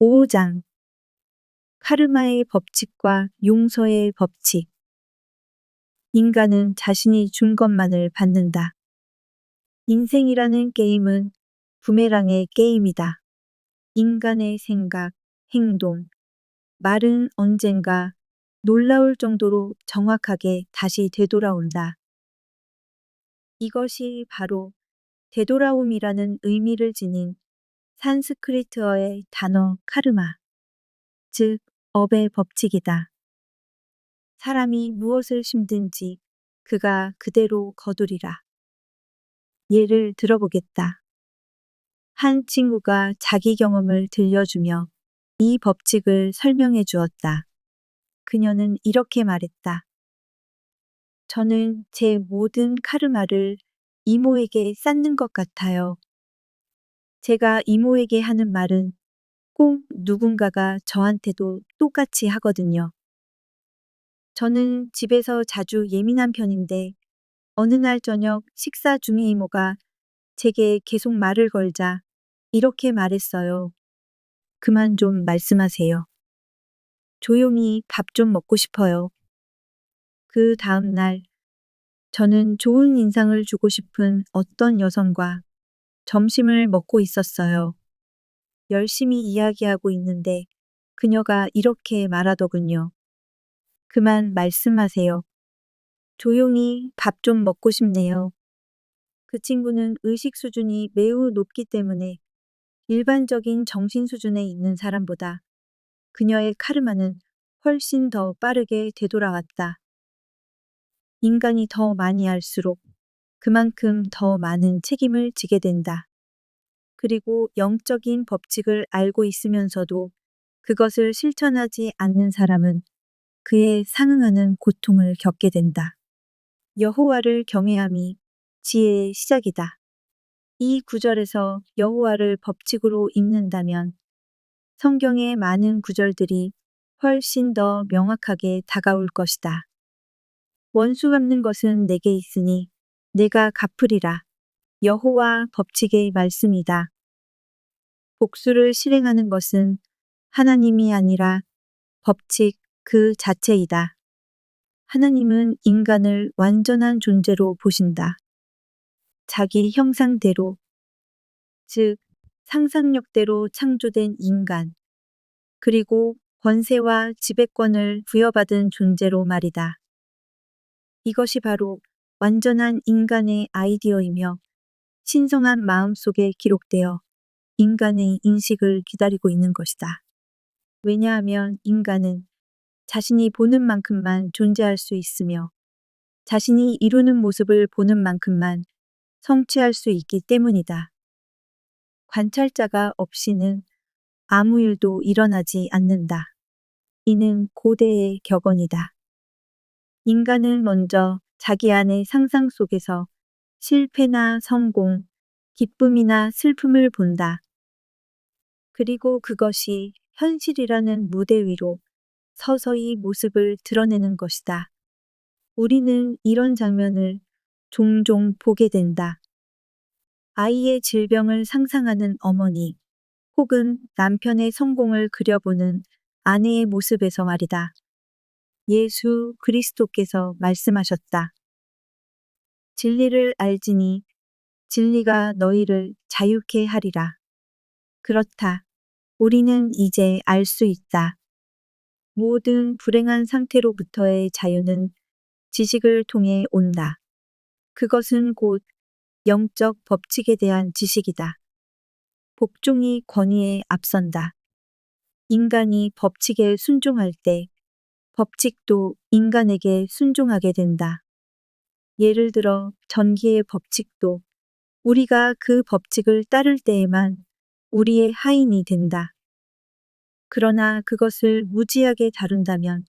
5장 카르마의 법칙과 용서의 법칙. 인간은 자신이 준 것만을 받는다. 인생이라는 게임은 부메랑의 게임이다. 인간의 생각, 행동, 말은 언젠가 놀라울 정도로 정확하게 다시 되돌아온다. 이것이 바로 되돌아옴이라는 의미를 지닌 산스크리트어의 단어 카르마, 즉 업의 법칙이다. 사람이 무엇을 심든지 그가 그대로 거두리라. 예를 들어보겠다. 한 친구가 자기 경험을 들려주며 이 법칙을 설명해 주었다. 그녀는 이렇게 말했다. 저는 제 모든 카르마를 이모에게 쌓는 것 같아요. 제가 이모에게 하는 말은 꼭 누군가가 저한테도 똑같이 하거든요. 저는 집에서 자주 예민한 편인데 어느 날 저녁 식사 중에 이모가 제게 계속 말을 걸자 이렇게 말했어요. 그만 좀 말씀하세요. 조용히 밥 좀 먹고 싶어요. 그 다음 날 저는 좋은 인상을 주고 싶은 어떤 여성과 점심을 먹고 있었어요. 열심히 이야기하고 있는데 그녀가 이렇게 말하더군요. 그만 말씀하세요. 조용히 밥 좀 먹고 싶네요. 그 친구는 의식 수준이 매우 높기 때문에 일반적인 정신 수준에 있는 사람보다 그녀의 카르마는 훨씬 더 빠르게 되돌아왔다. 인간이 더 많이 알수록 그만큼 더 많은 책임을 지게 된다. 그리고 영적인 법칙을 알고 있으면서도 그것을 실천하지 않는 사람은 그에 상응하는 고통을 겪게 된다. 여호와를 경외함이 지혜의 시작이다. 이 구절에서 여호와를 법칙으로 읽는다면 성경의 많은 구절들이 훨씬 더 명확하게 다가올 것이다. 원수 갚는 것은 내게 있으니 내가 갚으리라. 여호와 법칙의 말씀이다. 복수를 실행하는 것은 하나님이 아니라 법칙 그 자체이다. 하나님은 인간을 완전한 존재로 보신다. 자기 형상대로, 즉 상상력대로 창조된 인간, 그리고 권세와 지배권을 부여받은 존재로 말이다. 이것이 바로 완전한 인간의 아이디어이며 신성한 마음 속에 기록되어 인간의 인식을 기다리고 있는 것이다. 왜냐하면 인간은 자신이 보는 만큼만 존재할 수 있으며 자신이 이루는 모습을 보는 만큼만 성취할 수 있기 때문이다. 관찰자가 없이는 아무 일도 일어나지 않는다. 이는 고대의 격언이다. 인간은 먼저 자기 안의 상상 속에서 실패나 성공, 기쁨이나 슬픔을 본다. 그리고 그것이 현실이라는 무대 위로 서서히 모습을 드러내는 것이다. 우리는 이런 장면을 종종 보게 된다. 아이의 질병을 상상하는 어머니, 혹은 남편의 성공을 그려보는 아내의 모습에서 말이다. 예수 그리스도께서 말씀하셨다. 진리를 알지니 진리가 너희를 자유케 하리라. 그렇다. 우리는 이제 알 수 있다. 모든 불행한 상태로부터의 자유는 지식을 통해 온다. 그것은 곧 영적 법칙에 대한 지식이다. 복종이 권위에 앞선다. 인간이 법칙에 순종할 때 법칙도 인간에게 순종하게 된다. 예를 들어 전기의 법칙도 우리가 그 법칙을 따를 때에만 우리의 하인이 된다. 그러나 그것을 무지하게 다룬다면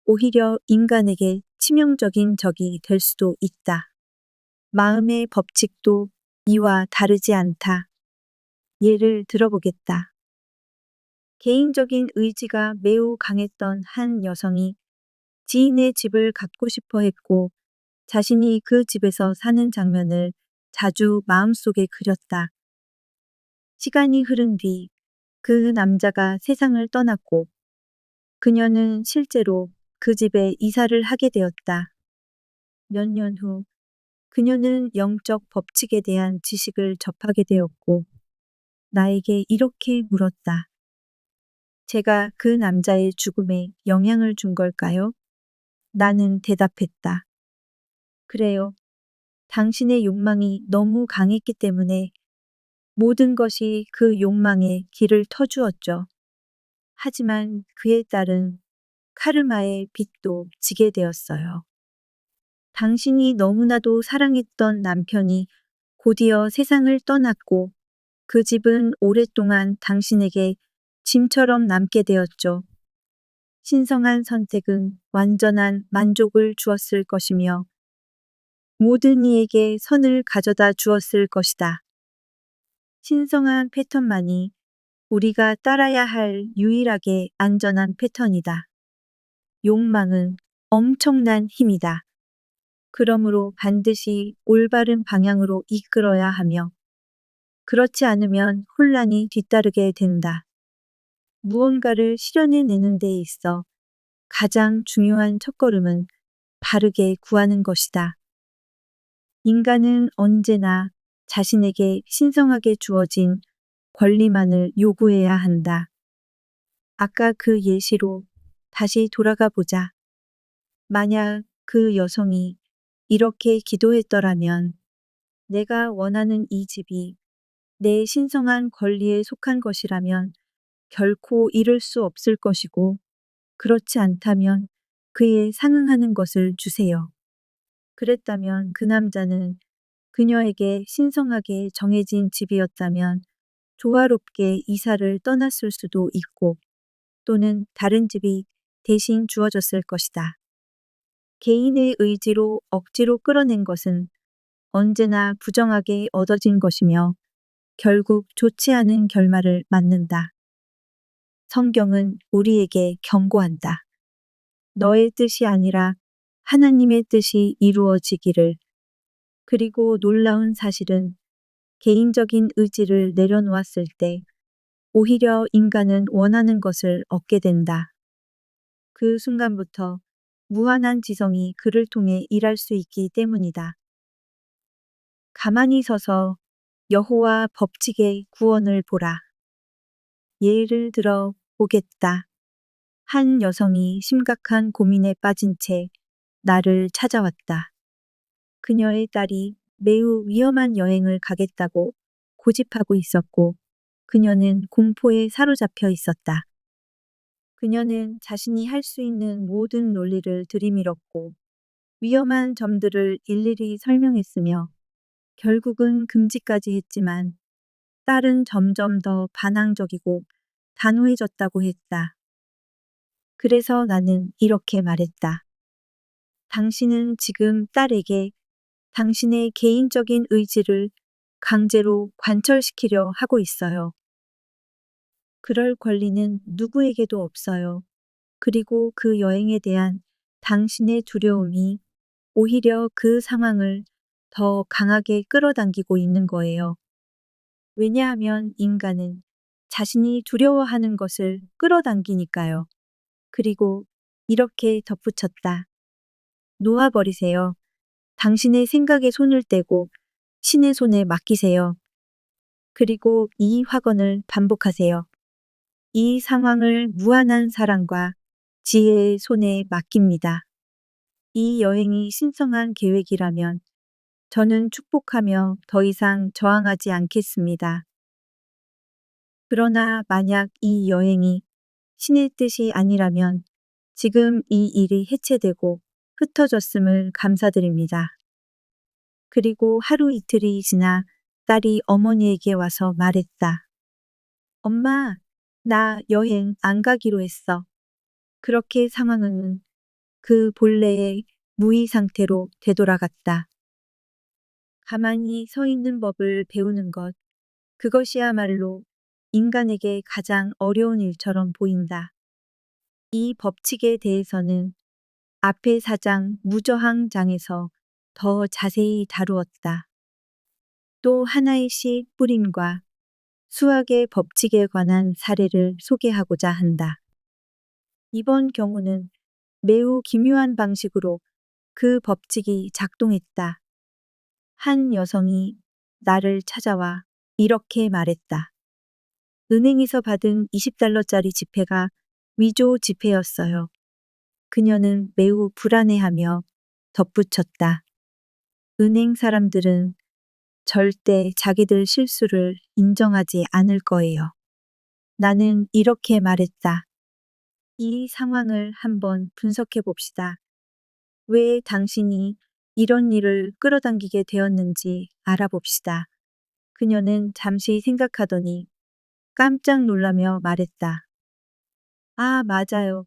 오히려 인간에게 치명적인 적이 될 수도 있다. 마음의 법칙도 이와 다르지 않다. 예를 들어보겠다. 개인적인 의지가 매우 강했던 한 여성이 지인의 집을 갖고 싶어 했고 자신이 그 집에서 사는 장면을 자주 마음속에 그렸다. 시간이 흐른 뒤 그 남자가 세상을 떠났고 그녀는 실제로 그 집에 이사를 하게 되었다. 몇 년 후 그녀는 영적 법칙에 대한 지식을 접하게 되었고 나에게 이렇게 물었다. 제가 그 남자의 죽음에 영향을 준 걸까요? 나는 대답했다. 그래요. 당신의 욕망이 너무 강했기 때문에 모든 것이 그 욕망에 길을 터주었죠. 하지만 그에 따른 카르마의 빚도 지게 되었어요. 당신이 너무나도 사랑했던 남편이 곧이어 세상을 떠났고 그 집은 오랫동안 당신에게 짐처럼 남게 되었죠. 신성한 선택은 완전한 만족을 주었을 것이며 모든 이에게 선을 가져다 주었을 것이다. 신성한 패턴만이 우리가 따라야 할 유일하게 안전한 패턴이다. 욕망은 엄청난 힘이다. 그러므로 반드시 올바른 방향으로 이끌어야 하며 그렇지 않으면 혼란이 뒤따르게 된다. 무언가를 실현해내는 데 있어 가장 중요한 첫걸음은 바르게 구하는 것이다. 인간은 언제나 자신에게 신성하게 주어진 권리만을 요구해야 한다. 아까 그 예시로 다시 돌아가 보자. 만약 그 여성이 이렇게 기도했더라면 내가 원하는 이 집이 내 신성한 권리에 속한 것이라면 결코 잃을 수 없을 것이고 그렇지 않다면 그에 상응하는 것을 주세요. 그랬다면 그 남자는 그녀에게 신성하게 정해진 집이었다면 조화롭게 이사를 떠났을 수도 있고 또는 다른 집이 대신 주어졌을 것이다. 개인의 의지로 억지로 끌어낸 것은 언제나 부정하게 얻어진 것이며 결국 좋지 않은 결말을 맞는다. 성경은 우리에게 경고한다. 너의 뜻이 아니라 하나님의 뜻이 이루어지기를. 그리고 놀라운 사실은 개인적인 의지를 내려놓았을 때 오히려 인간은 원하는 것을 얻게 된다. 그 순간부터 무한한 지성이 그를 통해 일할 수 있기 때문이다. 가만히 서서 여호와 법칙의 구원을 보라. 예를 들어 보겠다. 한 여성이 심각한 고민에 빠진 채 나를 찾아왔다. 그녀의 딸이 매우 위험한 여행을 가겠다고 고집하고 있었고 그녀는 공포에 사로잡혀 있었다. 그녀는 자신이 할 수 있는 모든 논리를 들이밀었고 위험한 점들을 일일이 설명했으며 결국은 금지까지 했지만 딸은 점점 더 반항적이고 단호해졌다고 했다. 그래서 나는 이렇게 말했다. 당신은 지금 딸에게 당신의 개인적인 의지를 강제로 관철시키려 하고 있어요. 그럴 권리는 누구에게도 없어요. 그리고 그 여행에 대한 당신의 두려움이 오히려 그 상황을 더 강하게 끌어당기고 있는 거예요. 왜냐하면 인간은 자신이 두려워하는 것을 끌어당기니까요. 그리고 이렇게 덧붙였다. 놓아버리세요. 당신의 생각에 손을 떼고 신의 손에 맡기세요. 그리고 이 확언을 반복하세요. 이 상황을 무한한 사랑과 지혜의 손에 맡깁니다. 이 여행이 신성한 계획이라면 저는 축복하며 더 이상 저항하지 않겠습니다. 그러나 만약 이 여행이 신의 뜻이 아니라면 지금 이 일이 해체되고 흩어졌음을 감사드립니다. 그리고 하루 이틀이 지나 딸이 어머니에게 와서 말했다. 엄마, 나 여행 안 가기로 했어. 그렇게 상황은 그 본래의 무의 상태로 되돌아갔다. 가만히 서 있는 법을 배우는 것, 그것이야말로 인간에게 가장 어려운 일처럼 보인다. 이 법칙에 대해서는 앞의 4장 무저항장에서 더 자세히 다루었다. 또 하나의 씨 뿌림과 수학의 법칙에 관한 사례를 소개하고자 한다. 이번 경우는 매우 기묘한 방식으로 그 법칙이 작동했다. 한 여성이 나를 찾아와 이렇게 말했다. 은행에서 받은 20달러짜리 지폐가 위조 지폐였어요. 그녀는 매우 불안해하며 덧붙였다. 은행 사람들은 절대 자기들 실수를 인정하지 않을 거예요. 나는 이렇게 말했다. 이 상황을 한번 분석해 봅시다. 왜 당신이 이런 일을 끌어당기게 되었는지 알아봅시다. 그녀는 잠시 생각하더니 깜짝 놀라며 말했다. 아, 맞아요.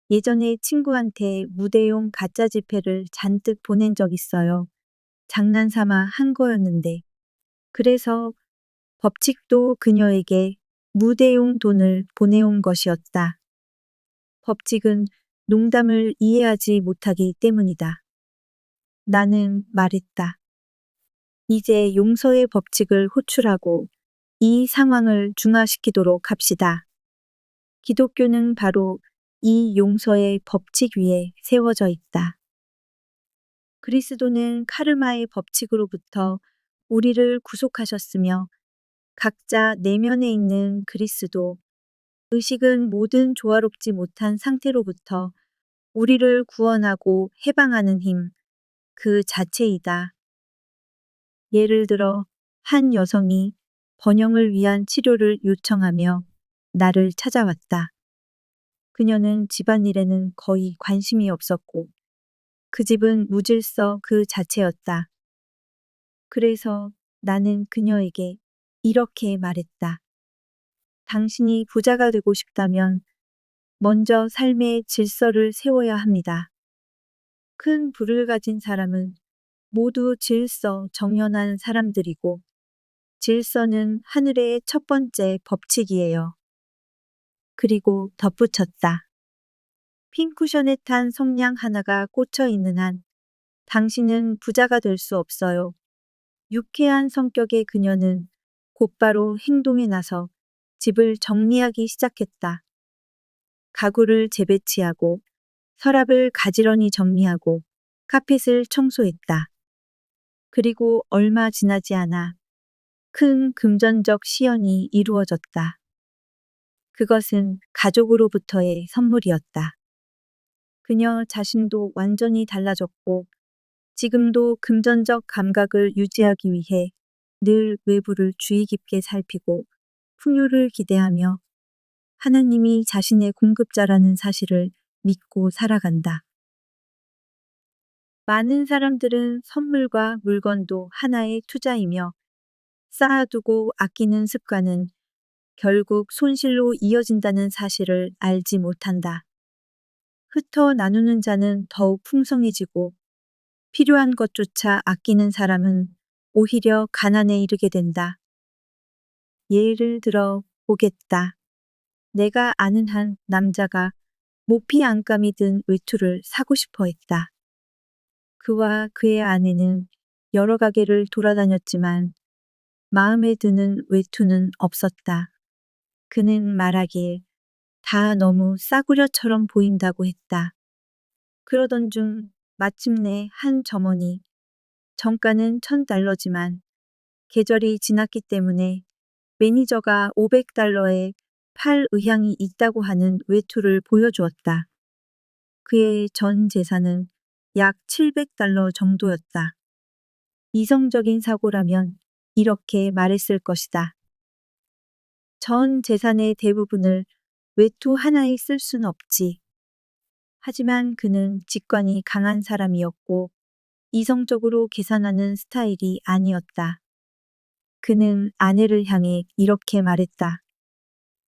예전에 친구한테 무대용 가짜 지폐를 잔뜩 보낸 적 있어요. 장난삼아 한 거였는데. 그래서 법칙도 그녀에게 무대용 돈을 보내온 것이었다. 법칙은 농담을 이해하지 못하기 때문이다. 나는 말했다. 이제 용서의 법칙을 호출하고 이 상황을 중화시키도록 합시다. 기독교는 바로 이 용서의 법칙 위에 세워져 있다. 그리스도는 카르마의 법칙으로부터 우리를 구속하셨으며 각자 내면에 있는 그리스도, 의식은 모든 조화롭지 못한 상태로부터 우리를 구원하고 해방하는 힘, 그 자체이다. 예를 들어 한 여성이 번영을 위한 치료를 요청하며 나를 찾아왔다. 그녀는 집안일에는 거의 관심이 없었고 그 집은 무질서 그 자체였다. 그래서 나는 그녀에게 이렇게 말했다. 당신이 부자가 되고 싶다면 먼저 삶의 질서를 세워야 합니다. 큰 부를 가진 사람은 모두 질서 정연한 사람들이고 질서는 하늘의 첫 번째 법칙이에요. 그리고 덧붙였다. 핀쿠션에 탄 성냥 하나가 꽂혀 있는 한 당신은 부자가 될 수 없어요. 유쾌한 성격의 그녀는 곧바로 행동에 나서 집을 정리하기 시작했다. 가구를 재배치하고 서랍을 가지런히 정리하고 카펫을 청소했다. 그리고 얼마 지나지 않아 큰 금전적 시연이 이루어졌다. 그것은 가족으로부터의 선물이었다. 그녀 자신도 완전히 달라졌고 지금도 금전적 감각을 유지하기 위해 늘 외부를 주의 깊게 살피고 풍요를 기대하며 하나님이 자신의 공급자라는 사실을 믿고 살아간다. 많은 사람들은 선물과 물건도 하나의 투자이며 쌓아두고 아끼는 습관은 결국 손실로 이어진다는 사실을 알지 못한다. 흩어 나누는 자는 더욱 풍성해지고 필요한 것조차 아끼는 사람은 오히려 가난에 이르게 된다. 예를 들어 보겠다. 내가 아는 한 남자가 모피 안감이 든 외투를 사고 싶어 했다. 그와 그의 아내는 여러 가게를 돌아다녔지만 마음에 드는 외투는 없었다. 그는 말하길 다 너무 싸구려처럼 보인다고 했다. 그러던 중 마침내 한 점원이 정가는 $1000지만 계절이 지났기 때문에 매니저가 $500에 팔 의향이 있다고 하는 외투를 보여주었다. 그의 전 재산은 약 $700 정도였다. 이성적인 사고라면 이렇게 말했을 것이다. 전 재산의 대부분을 외투 하나에 쓸 순 없지. 하지만 그는 직관이 강한 사람이었고 이성적으로 계산하는 스타일이 아니었다. 그는 아내를 향해 이렇게 말했다.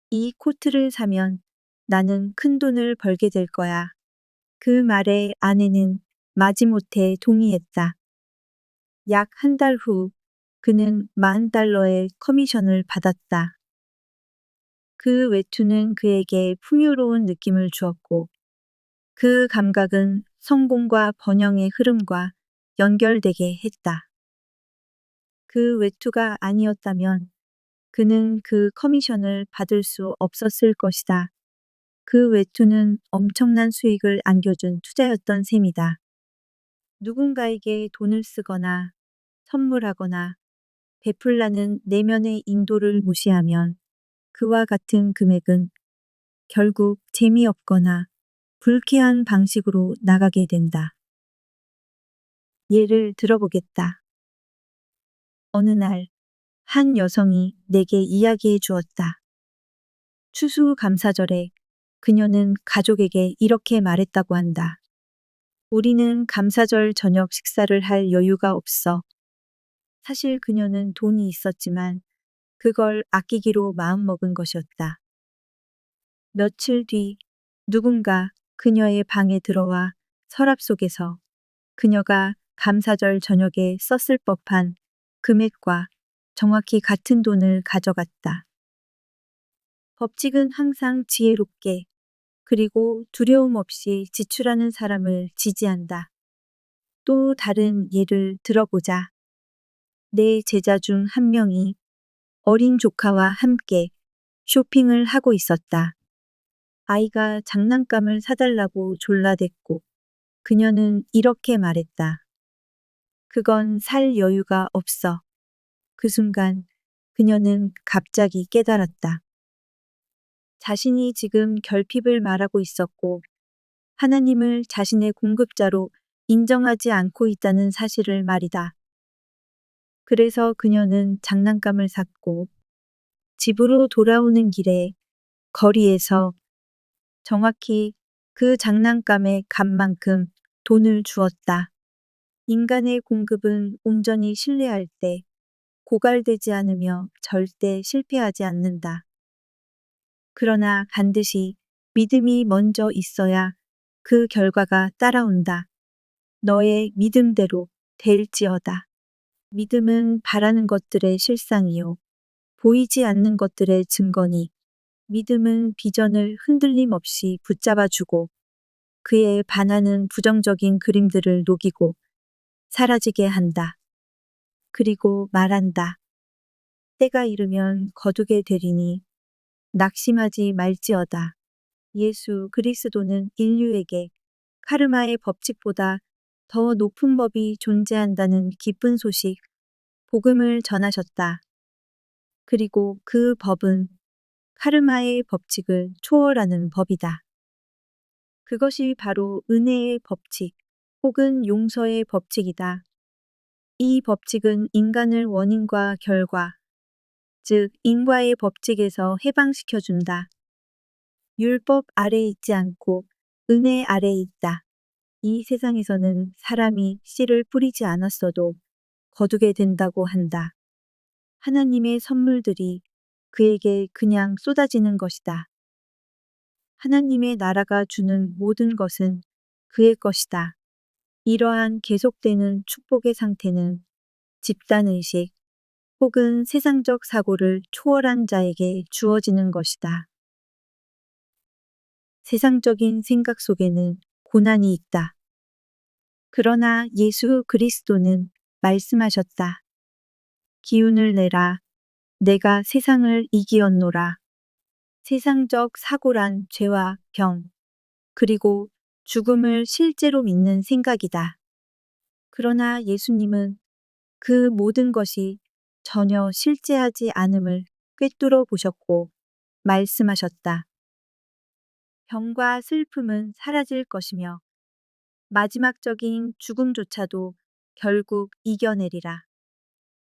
이 코트를 사면 나는 큰 돈을 벌게 될 거야. 그 말에 아내는 마지못해 동의했다. 약 한 달 후 그는 $10,000의 커미션을 받았다. 그 외투는 그에게 풍요로운 느낌을 주었고 그 감각은 성공과 번영의 흐름과 연결되게 했다. 그 외투가 아니었다면 그는 그 커미션을 받을 수 없었을 것이다. 그 외투는 엄청난 수익을 안겨준 투자였던 셈이다. 누군가에게 돈을 쓰거나 선물하거나 베풀라는 내면의 인도를 무시하면 그와 같은 금액은 결국 재미없거나 불쾌한 방식으로 나가게 된다. 예를 들어보겠다. 어느 날, 한 여성이 내게 이야기해 주었다. 추수감사절에 그녀는 가족에게 이렇게 말했다고 한다. 우리는 감사절 저녁 식사를 할 여유가 없어. 사실 그녀는 돈이 있었지만 그걸 아끼기로 마음먹은 것이었다. 며칠 뒤 누군가 그녀의 방에 들어와 서랍 속에서 그녀가 감사절 저녁에 썼을 법한 금액과 정확히 같은 돈을 가져갔다. 법칙은 항상 지혜롭게 그리고 두려움 없이 지출하는 사람을 지지한다. 또 다른 예를 들어보자. 내 제자 중 한 명이 어린 조카와 함께 쇼핑을 하고 있었다. 아이가 장난감을 사달라고 졸라댔고 그녀는 이렇게 말했다. 그건 살 여유가 없어. 그 순간 그녀는 갑자기 깨달았다. 자신이 지금 결핍을 말하고 있었고 하나님을 자신의 공급자로 인정하지 않고 있다는 사실을 말이다. 그래서 그녀는 장난감을 샀고 집으로 돌아오는 길에 거리에서 정확히 그 장난감의 값만큼 돈을 주었다. 인간의 공급은 온전히 신뢰할 때 고갈되지 않으며 절대 실패하지 않는다. 그러나 반드시 믿음이 먼저 있어야 그 결과가 따라온다. 너의 믿음대로 될지어다. 믿음은 바라는 것들의 실상이요. 보이지 않는 것들의 증거니 믿음은 비전을 흔들림 없이 붙잡아주고 그에 반하는 부정적인 그림들을 녹이고 사라지게 한다. 그리고 말한다. 때가 이르면 거두게 되리니 낙심하지 말지어다. 예수 그리스도는 인류에게 카르마의 법칙보다 더 높은 법이 존재한다는 기쁜 소식, 복음을 전하셨다. 그리고 그 법은 카르마의 법칙을 초월하는 법이다. 그것이 바로 은혜의 법칙 혹은 용서의 법칙이다. 이 법칙은 인간을 원인과 결과, 즉 인과의 법칙에서 해방시켜준다. 율법 아래 있지 않고 은혜 아래 있다. 이 세상에서는 사람이 씨를 뿌리지 않았어도 거두게 된다고 한다. 하나님의 선물들이 그에게 그냥 쏟아지는 것이다. 하나님의 나라가 주는 모든 것은 그의 것이다. 이러한 계속되는 축복의 상태는 집단의식 혹은 세상적 사고를 초월한 자에게 주어지는 것이다. 세상적인 생각 속에는 고난이 있다. 그러나 예수 그리스도는 말씀하셨다. 기운을 내라. 내가 세상을 이기었노라. 세상적 사고란 죄와 병, 그리고 죽음을 실제로 믿는 생각이다. 그러나 예수님은 그 모든 것이 전혀 실제하지 않음을 꿰뚫어 보셨고 말씀하셨다. 병과 슬픔은 사라질 것이며 마지막적인 죽음조차도 결국 이겨내리라.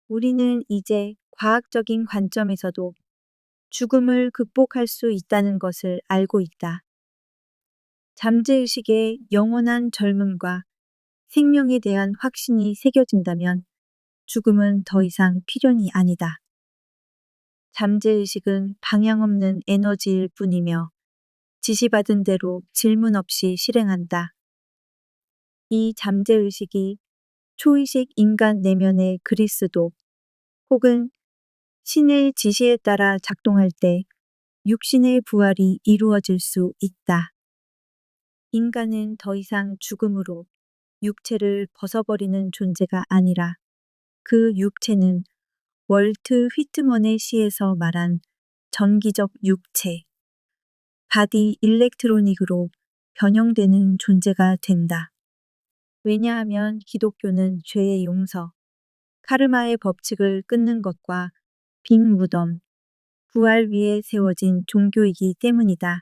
우리는 이제 과학적인 관점에서도 죽음을 극복할 수 있다는 것을 알고 있다. 잠재의식에 영원한 젊음과 생명에 대한 확신이 새겨진다면 죽음은 더 이상 필연이 아니다. 잠재의식은 방향 없는 에너지일 뿐이며 지시받은 대로 질문 없이 실행한다. 이 잠재의식이 초의식 인간 내면의 그리스도 혹은 신의 지시에 따라 작동할 때 육신의 부활이 이루어질 수 있다. 인간은 더 이상 죽음으로 육체를 벗어버리는 존재가 아니라 그 육체는 월트 휘트먼의 시에서 말한 전기적 육체, 바디 일렉트로닉으로 변형되는 존재가 된다. 왜냐하면 기독교는 죄의 용서, 카르마의 법칙을 끊는 것과 빈 무덤, 부활 위에 세워진 종교이기 때문이다.